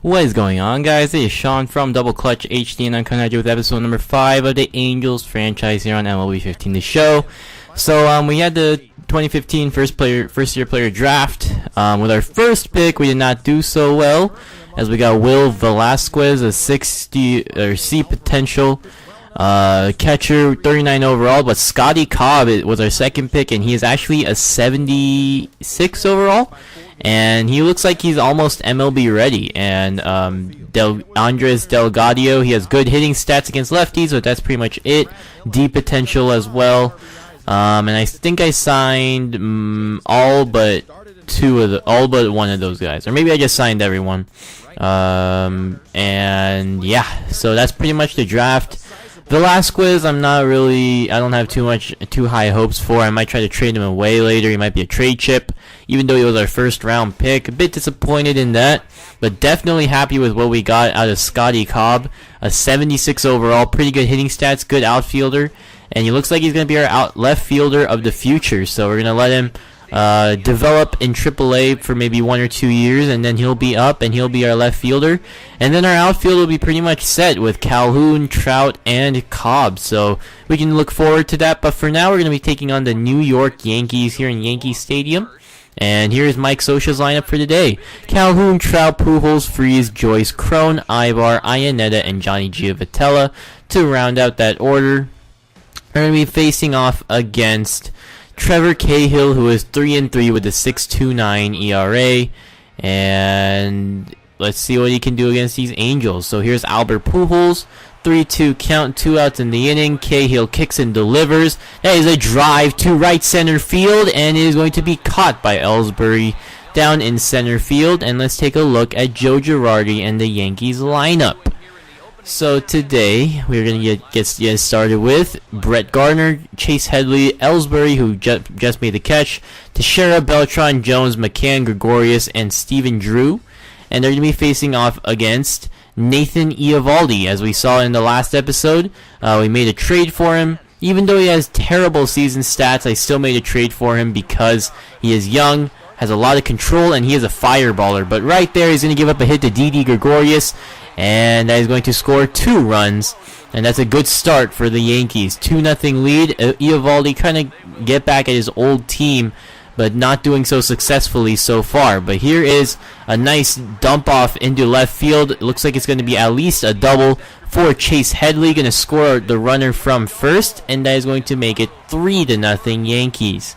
What is going on, guys? It is Sean from Double Clutch HD, and I'm coming at you with episode number 5 of the Angels franchise here on MLB 15 The Show. So we had the 2015 first year player draft. With our first pick, we did not do so well, as we got Will Velasquez, a 60 C potential catcher, 39 overall. But Scotty Cobb was our second pick, and he is actually a 76 overall. And he looks like he's almost MLB ready. And Andres Delgado, he has good hitting stats against lefties, but that's pretty much it. D potential as well. And I think I signed all but one of those guys, or maybe I just signed everyone. And yeah, so that's pretty much the draft. Velasquez, I don't have too high hopes for. I might try to trade him away later. He might be a trade chip, even though he was our first round pick. A bit disappointed in that, but definitely happy with what we got out of Scotty Cobb. A 76 overall, pretty good hitting stats, good outfielder, and he looks like he's going to be our left fielder of the future. So we're going to let him develop in AAA for maybe 1 or 2 years, and then he'll be up and he'll be our left fielder, and then our outfield will be pretty much set with Calhoun, Trout, and Cobb. So we can look forward to that. But for now, we're going to be taking on the New York Yankees here in Yankee Stadium. And here's Mike Scioscia's lineup for today: Calhoun, Trout, Pujols, Freese, Joyce, Cron, Ibar, Iannetta, and Johnny Giavotella to round out that order. We're going to be facing off against Trevor Cahill, who is 3-3 with a 6.29 ERA, and let's see what he can do against these Angels. So here's Albert Pujols, 3-2 count, 2 outs in the inning. Cahill kicks and delivers. That is a drive to right center field, and it is going to be caught by Ellsbury down in center field. And let's take a look at Joe Girardi and the Yankees lineup. So today we're going to get started with Brett Gardner, Chase Headley, Ellsbury, who just made the catch, Teixeira, Beltran, Jones, McCann, Gregorius, and Stephen Drew. And they're going to be facing off against Nathan Eovaldi. As we saw in the last episode, we made a trade for him. Even though he has terrible season stats, I still made a trade for him because he is young, has a lot of control, and he is a fireballer. But right there, he's going to give up a hit to Didi Gregorius, and that is going to score 2 runs, and that's a good start for the Yankees. 2-0 lead. Eovaldi kind of get back at his old team, but not doing so successfully so far. But here is a nice dump off into left field. It looks like it's going to be at least a double for Chase Headley, going to score the runner from first, and that is going to make it 3-0 Yankees.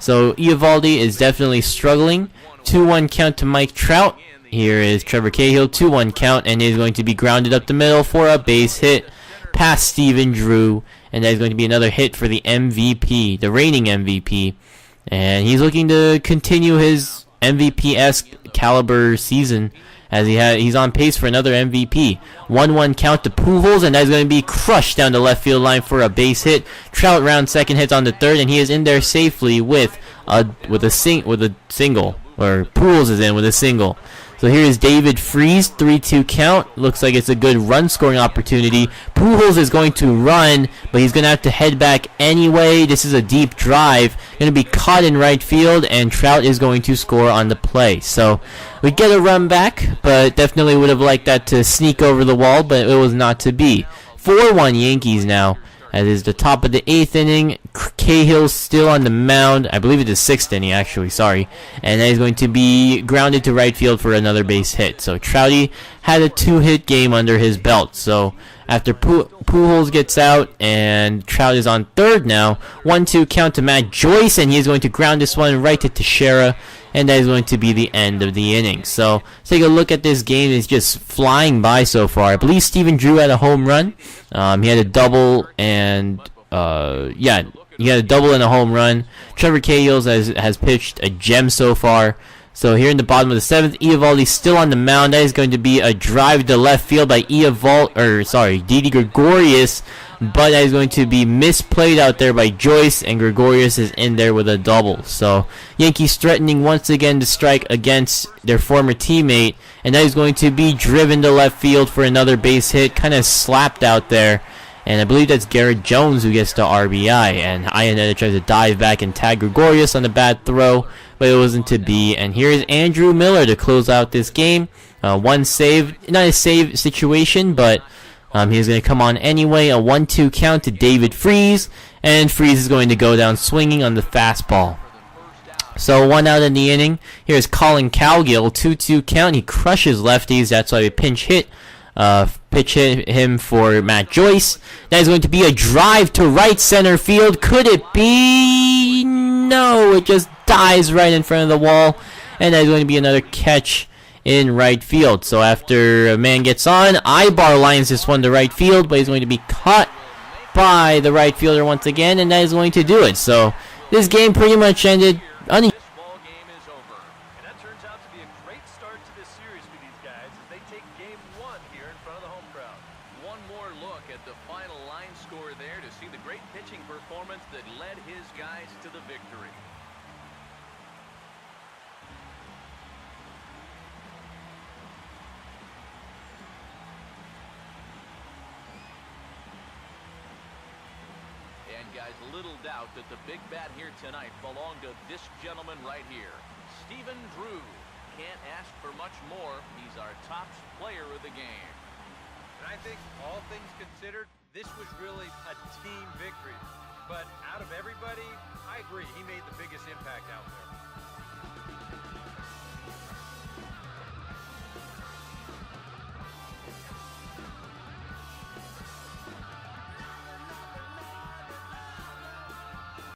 So Eovaldi is definitely struggling. 2-1 count to Mike Trout. Here is Trevor Cahill, 2-1 count, and is going to be grounded up the middle for a base hit past Stephen Drew, and that is going to be another hit for the MVP, the reigning MVP, and he's looking to continue his MVP-esque caliber season, as he's on pace for another MVP. 1-1 count to Pujols, and that is going to be crushed down the left field line for a base hit. Trout round second, hits on the third, and he is in there safely with a single, or Pujols is in with a single. So here is David Freese, 3-2 count. Looks like it's a good run-scoring opportunity. Pujols is going to run, but he's going to have to head back anyway. This is a deep drive. Going to be caught in right field, and Trout is going to score on the play. So we get a run back, but definitely would have liked that to sneak over the wall, but it was not to be. 4-1 Yankees now. That is the top of the 8th inning. Cahill's still on the mound. I believe it's the 6th inning, actually. Sorry. And that is going to be grounded to right field for another base hit. So Trouty had a 2-hit game under his belt. So after Pujols gets out and Trout is on third now, 1-2 count to Matt Joyce, and he is going to ground this one right to Teixeira, and that is going to be the end of the inning. So let's take a look at this game. It's just flying by so far. I believe Stephen Drew had a home run. He had a double and he had a double and a home run. Trevor Cahill has pitched a gem so far. So here in the bottom of the 7th, Eovaldi still on the mound. That is going to be a drive to left field by Didi Gregorius, but that is going to be misplayed out there by Joyce, and Gregorius is in there with a double. So Yankees threatening once again to strike against their former teammate, and that is going to be driven to left field for another base hit, kind of slapped out there. And I believe that's Garrett Jones who gets the RBI, and Iannetta tries to dive back and tag Gregorius on the bad throw, but it wasn't to be. And here's Andrew Miller to close out this game. One save, not a save situation, but he's going to come on anyway. A 1-2 count to David Freese, and Freese is going to go down swinging on the fastball. So 1 out in the inning. Here's Colin Cowgill, 2-2 count. He crushes lefties. That's why we pinch hit him for Matt Joyce. That is going to be a drive to right center field. Could it be? No, it just dies right in front of the wall, and that is going to be another catch in right field. So after a man gets on, Ibar lines this one to right field, but he's going to be caught by the right fielder once again, and that is going to do it. So this game pretty much ended performance that led his guys to the victory. And guys, little doubt that the big bat here tonight belonged to this gentleman right here, Stephen Drew. Can't ask for much more. He's our top player of the game. And I think all things considered, this was really a team victory. But out of everybody, I agree, he made the biggest impact out there.